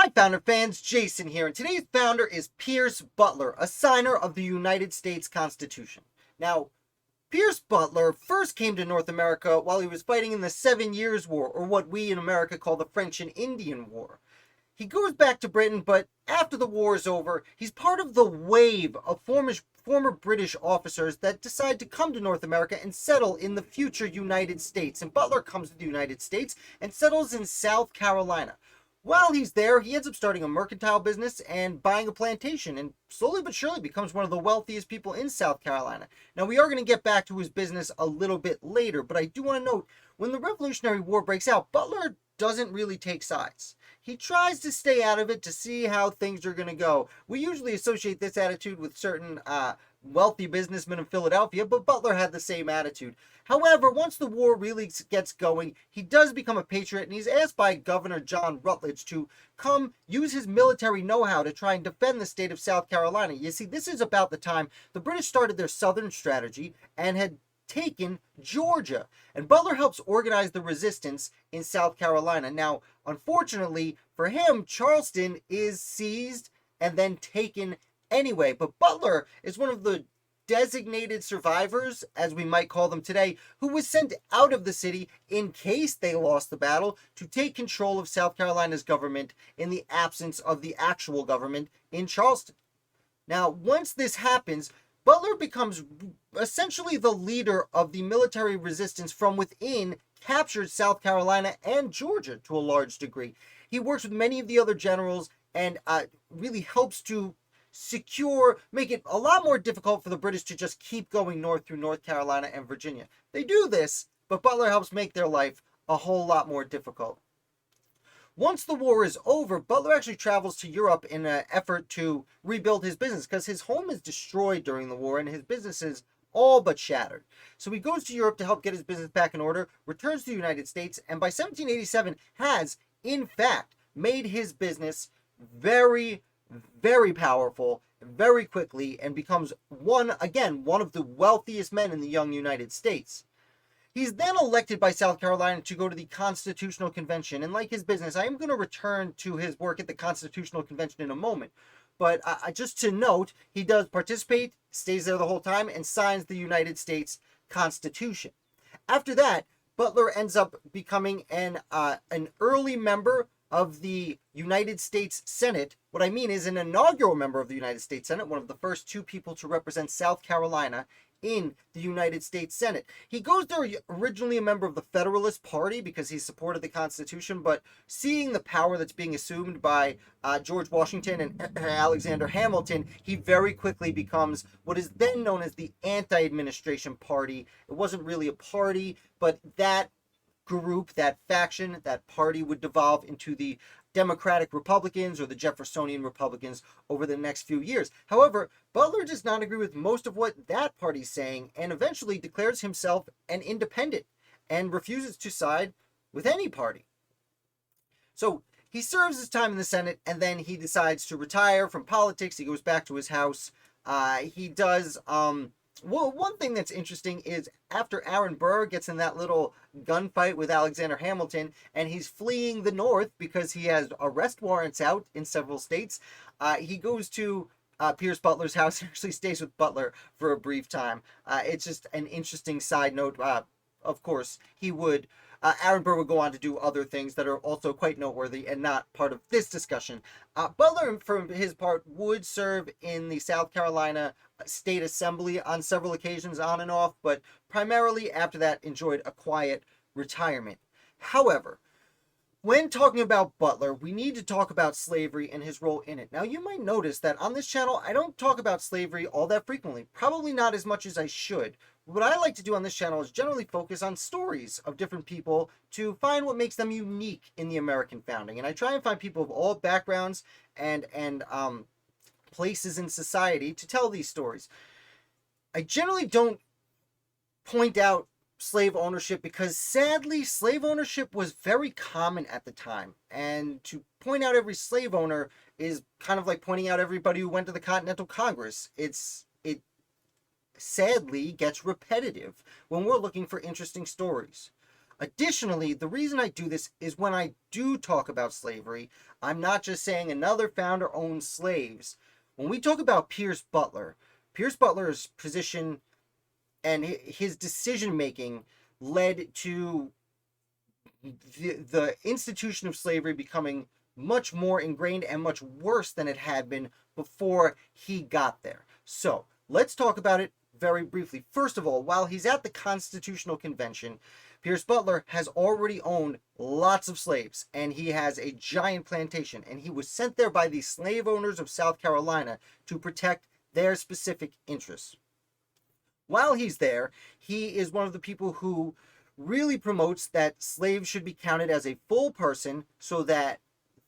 Hi Founder fans, Jason here, and today's founder is Pierce Butler, a signer of the United States Constitution. Now, Pierce Butler first came to North America while he was fighting in the 7 Years' War, or what we in America call the French and Indian War. He goes back to Britain, but after the war is over, he's part of the wave of former British officers that decide to come to North America and settle in the future United States. And Butler comes to the United States and settles in South Carolina. While he's there, he ends up starting a mercantile business and buying a plantation, and slowly but surely becomes one of the wealthiest people in South Carolina. Now, we are going to get back to his business a little bit later, but I do want to note, when the Revolutionary War breaks out, Butler doesn't really take sides. He tries to stay out of it to see how things are going to go. We usually associate this attitude with certain wealthy businessmen in Philadelphia, but Butler had the same attitude. However, once the war really gets going, he does become a patriot, and he's asked by Governor John Rutledge to come use his military know-how to try and defend the state of South Carolina. You see, this is about the time the British started their southern strategy and had taken Georgia, and Butler helps organize the resistance in South Carolina. Now, unfortunately for him, Charleston is seized and then taken anyway, but Butler is one of the designated survivors, as we might call them today, who was sent out of the city in case they lost the battle to take control of South Carolina's government in the absence of the actual government in Charleston. Now, once this happens, Butler becomes essentially the leader of the military resistance from within captured South Carolina and Georgia to a large degree. He works with many of the other generals and really helps to make it a lot more difficult for the British to just keep going north through North Carolina and Virginia. They do this, but Butler helps make their life a whole lot more difficult. Once the war is over, Butler actually travels to Europe in an effort to rebuild his business because his home is destroyed during the war and his business is all but shattered. So he goes to Europe to help get his business back in order, returns to the United States, and by 1787 has, in fact, made his business very, very powerful very quickly and becomes one of the wealthiest men in the young United States. He's then elected by South Carolina to go to the Constitutional Convention, and like his business, I am going to return to his work at the Constitutional Convention in a moment. But just to note, he does participate, stays there the whole time, and signs the United States Constitution. After that, Butler ends up becoming an early member of the United States Senate. What I mean is an inaugural member of the United States Senate, one of the first two people to represent South Carolina in the United States Senate. He goes there originally a member of the Federalist Party because he supported the Constitution, but seeing the power that's being assumed by George Washington and Alexander Hamilton, he very quickly becomes what is then known as the Anti-Administration Party. It wasn't really a party, but that group, that faction, that party would devolve into the Democratic Republicans or the Jeffersonian Republicans over the next few years. However, Butler does not agree with most of what that party's saying and eventually declares himself an independent and refuses to side with any party. So he serves his time in the Senate and then he decides to retire from politics. He goes back to his house. He does well, one thing that's interesting is after Aaron Burr gets in that little gunfight with Alexander Hamilton and he's fleeing the North because he has arrest warrants out in several states, he goes to Pierce Butler's house and actually stays with Butler for a brief time. It's just an interesting side note. Of course, Aaron Burr would go on to do other things that are also quite noteworthy and not part of this discussion. Butler, for his part, would serve in the South Carolina State Assembly on several occasions, on and off, but primarily after that enjoyed a quiet retirement. However, when talking about Butler, we need to talk about slavery and his role in it. Now, you might notice that on this channel, I don't talk about slavery all that frequently, probably not as much as I should. What I like to do on this channel is generally focus on stories of different people to find what makes them unique in the American founding. And I try and find people of all backgrounds and places in society to tell these stories. I generally don't point out slave ownership because sadly slave ownership was very common at the time, and to point out every slave owner is kind of like pointing out everybody who went to the Continental Congress. It sadly gets repetitive when we're looking for interesting stories. Additionally, the reason I do this is when I do talk about slavery, I'm not just saying another founder owned slaves. When we talk about Pierce Butler's position and his decision making led to the institution of slavery becoming much more ingrained and much worse than it had been before he got there. So let's talk about it very briefly. First of all, while he's at the Constitutional Convention, Pierce Butler has already owned lots of slaves, and he has a giant plantation, and he was sent there by the slave owners of South Carolina to protect their specific interests. While he's there, he is one of the people who really promotes that slaves should be counted as a full person so that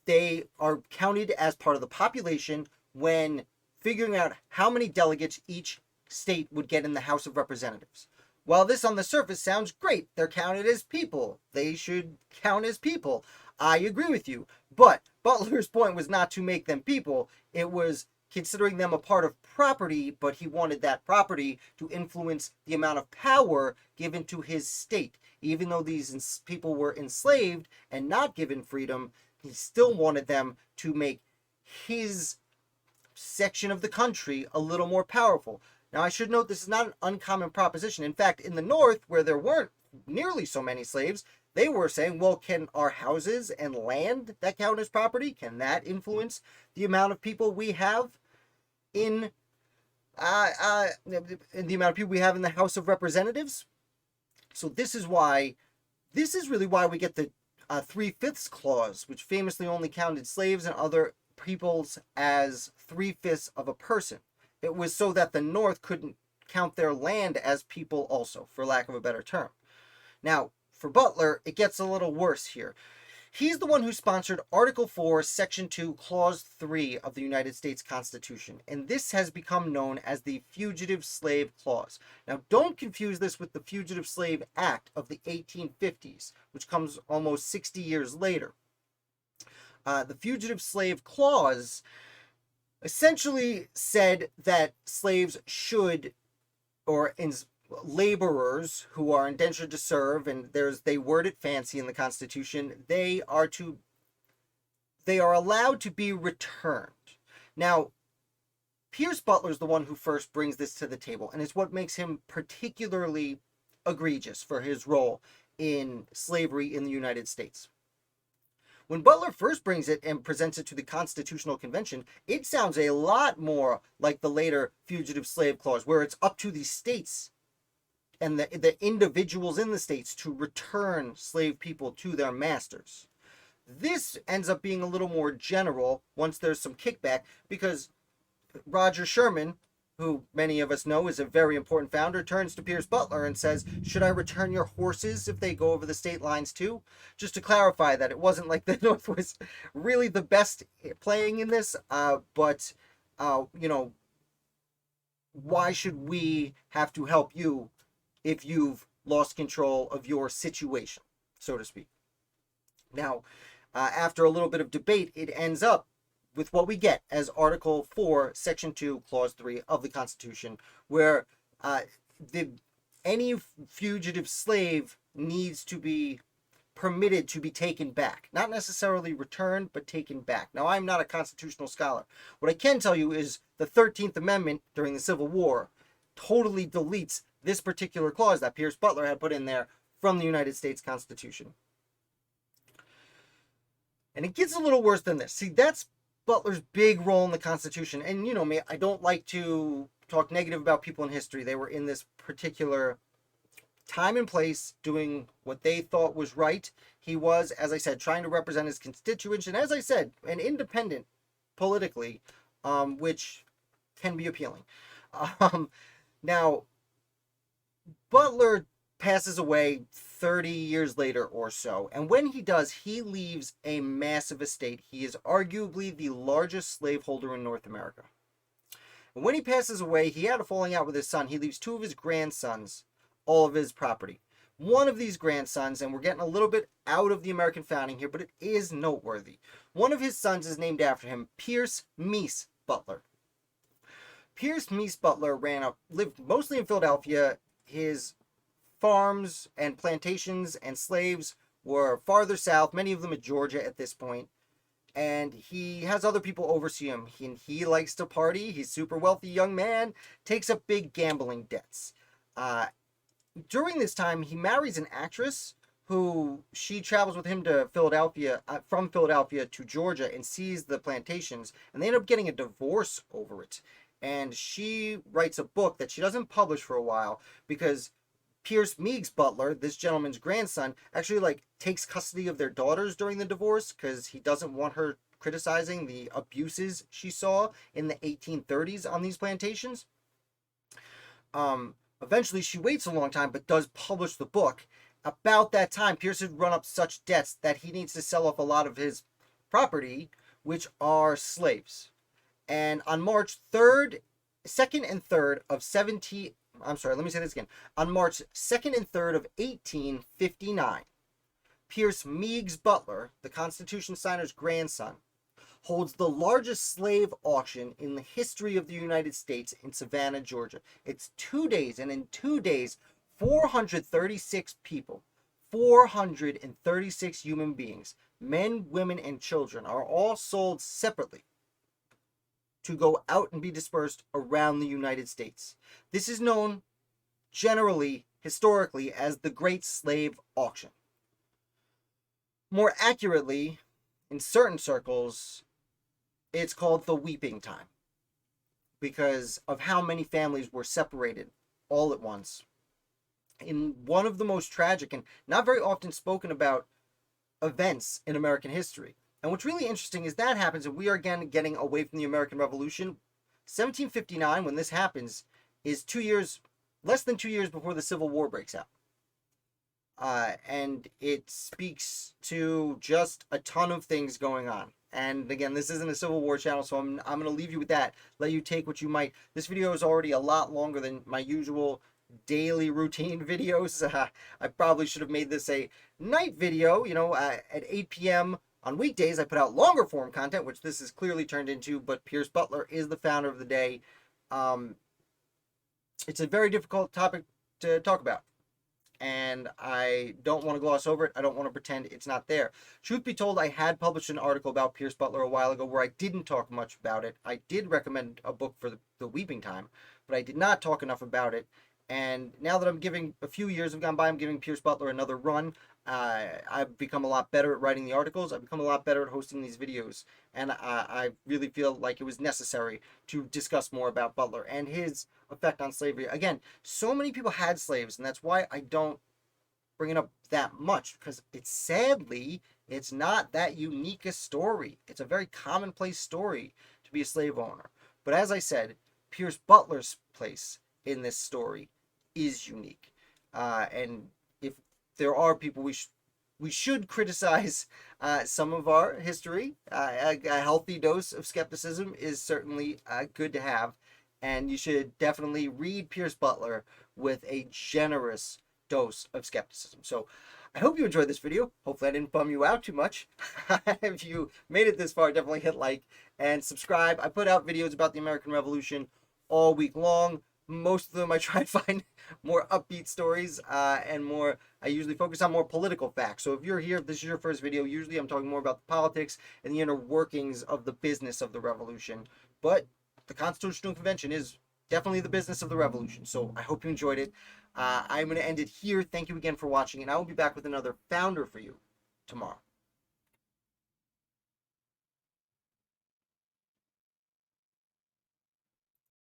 they are counted as part of the population when figuring out how many delegates each state would get in the House of Representatives. While this on the surface sounds great, they're counted as people. They should count as people. I agree with you. But Butler's point was not to make them people. It was considering them a part of property, but he wanted that property to influence the amount of power given to his state. Even though these people were enslaved and not given freedom, he still wanted them to make his section of the country a little more powerful. Now, I should note this is not an uncommon proposition. In fact, in the North, where there weren't nearly so many slaves, they were saying, well, can our houses and land that count as property, can that influence the amount of people we have in the amount of people we have in the House of Representatives? So this is really why we get the 3/5 clause, which famously only counted slaves and other peoples as 3/5 of a person. It was so that the North couldn't count their land as people also, for lack of a better term. Now, for Butler, it gets a little worse here. He's the one who sponsored Article 4, Section 2, Clause 3 of the United States Constitution, and this has become known as the Fugitive Slave Clause. Now, don't confuse this with the Fugitive Slave Act of the 1850s, which comes almost 60 years later. The Fugitive Slave Clause essentially said that slaves should, or laborers who are indentured to serve, and they word it fancy in the Constitution, they are allowed to be returned. Now, Pierce Butler is the one who first brings this to the table, and it's what makes him particularly egregious for his role in slavery in the United States. When Butler first brings it and presents it to the Constitutional Convention, it sounds a lot more like the later Fugitive Slave Clause, where it's up to the states and the individuals in the states to return slave people to their masters. This ends up being a little more general once there's some kickback, because Roger Sherman, who many of us know is a very important founder, turns to Pierce Butler and says, should I return your horses if they go over the state lines too? Just to clarify that it wasn't like the North was really the best playing in this, but why should we have to help you if you've lost control of your situation, so to speak? Now, after a little bit of debate, it ends up with what we get as Article 4, Section 2, Clause 3 of the Constitution, where any fugitive slave needs to be permitted to be taken back. Not necessarily returned, but taken back. Now, I'm not a constitutional scholar. What I can tell you is the 13th Amendment during the Civil War totally deletes this particular clause that Pierce Butler had put in there from the United States Constitution. And it gets a little worse than this. See, that's Butler's big role in the Constitution. And you know me, I don't like to talk negative about people in history. They were in this particular time and place doing what they thought was right. He was, as I said, trying to represent his constituents, and as I said, an independent politically, which can be appealing. Now, Butler passes away 30 years later or so, and when he does, he leaves a massive estate. He is arguably the largest slaveholder in North America. And when he passes away, he had a falling out with his son. He leaves two of his grandsons all of his property. One of these grandsons, and we're getting a little bit out of the American founding here, but it is noteworthy. One of his sons is named after him, Pierce Meese Butler. Pierce Meese Butler lived mostly in Philadelphia. His farms and plantations and slaves were farther south, many of them in Georgia at this point, and he has other people oversee him. He likes to party. He's a super wealthy young man, takes up big gambling debts. Uh, During this time, he marries an actress who she travels with him to Philadelphia, from Philadelphia to Georgia, and sees the plantations, and they end up getting a divorce over it. And she writes a book that she doesn't publish for a while because Pierce Meigs Butler, this gentleman's grandson, actually takes custody of their daughters during the divorce because he doesn't want her criticizing the abuses she saw in the 1830s on these plantations. Eventually, she waits a long time but does publish the book. About that time, Pierce had run up such debts that he needs to sell off a lot of his property, which are slaves. And on March 3rd, 2nd and 3rd of 17, I'm sorry, let me say this again. On March 2nd and 3rd of 1859, Pierce Meigs Butler, the Constitution Signer's grandson, holds the largest slave auction in the history of the United States in Savannah, Georgia. It's 2 days, and in 2 days, 436 people, 436 human beings, men, women, and children, are all sold separately to go out and be dispersed around the United States. This is known generally, historically, as the Great Slave Auction. More accurately, in certain circles, it's called the Weeping Time because of how many families were separated all at once. In one of the most tragic and not very often spoken about events in American history. And what's really interesting is that happens, and we are again getting away from the American Revolution. 1759, when this happens, is less than 2 years before the Civil War breaks out. And it speaks to just a ton of things going on. And again, this isn't a Civil War channel, so I'm going to leave you with that. Let you take what you might. This video is already a lot longer than my usual daily routine videos. I probably should have made this a night video. At 8 p.m. on weekdays, I put out longer form content, which this is clearly turned into, but Pierce Butler is the founder of the day. It's a very difficult topic to talk about, and I don't want to gloss over it. I don't want to pretend it's not there. Truth be told, I had published an article about Pierce Butler a while ago where I didn't talk much about it. I did recommend a book for the Weeping Time, but I did not talk enough about it. And now that a few years have gone by, I'm giving Pierce Butler another run. I've become a lot better at writing the articles. I've become a lot better at hosting these videos. And I really feel like it was necessary to discuss more about Butler and his effect on slavery. Again, so many people had slaves, and that's why I don't bring it up that much, because it's not that unique a story. It's a very commonplace story to be a slave owner. But as I said, Pierce Butler's place in this story is unique. And if there are people we should criticize some of our history, a healthy dose of skepticism is certainly good to have. And you should definitely read Pierce Butler with a generous dose of skepticism. So I hope you enjoyed this video. Hopefully I didn't bum you out too much. If you made it this far, definitely hit like and subscribe. I put out videos about the American Revolution all week long. Most of them I try to find more upbeat stories and more, I usually focus on more political facts. So if you're here, if this is your first video, usually I'm talking more about the politics and the inner workings of the business of the revolution. But the Constitutional Convention is definitely the business of the revolution. So I hope you enjoyed it. I'm going to end it here. Thank you again for watching, and I will be back with another founder for you tomorrow.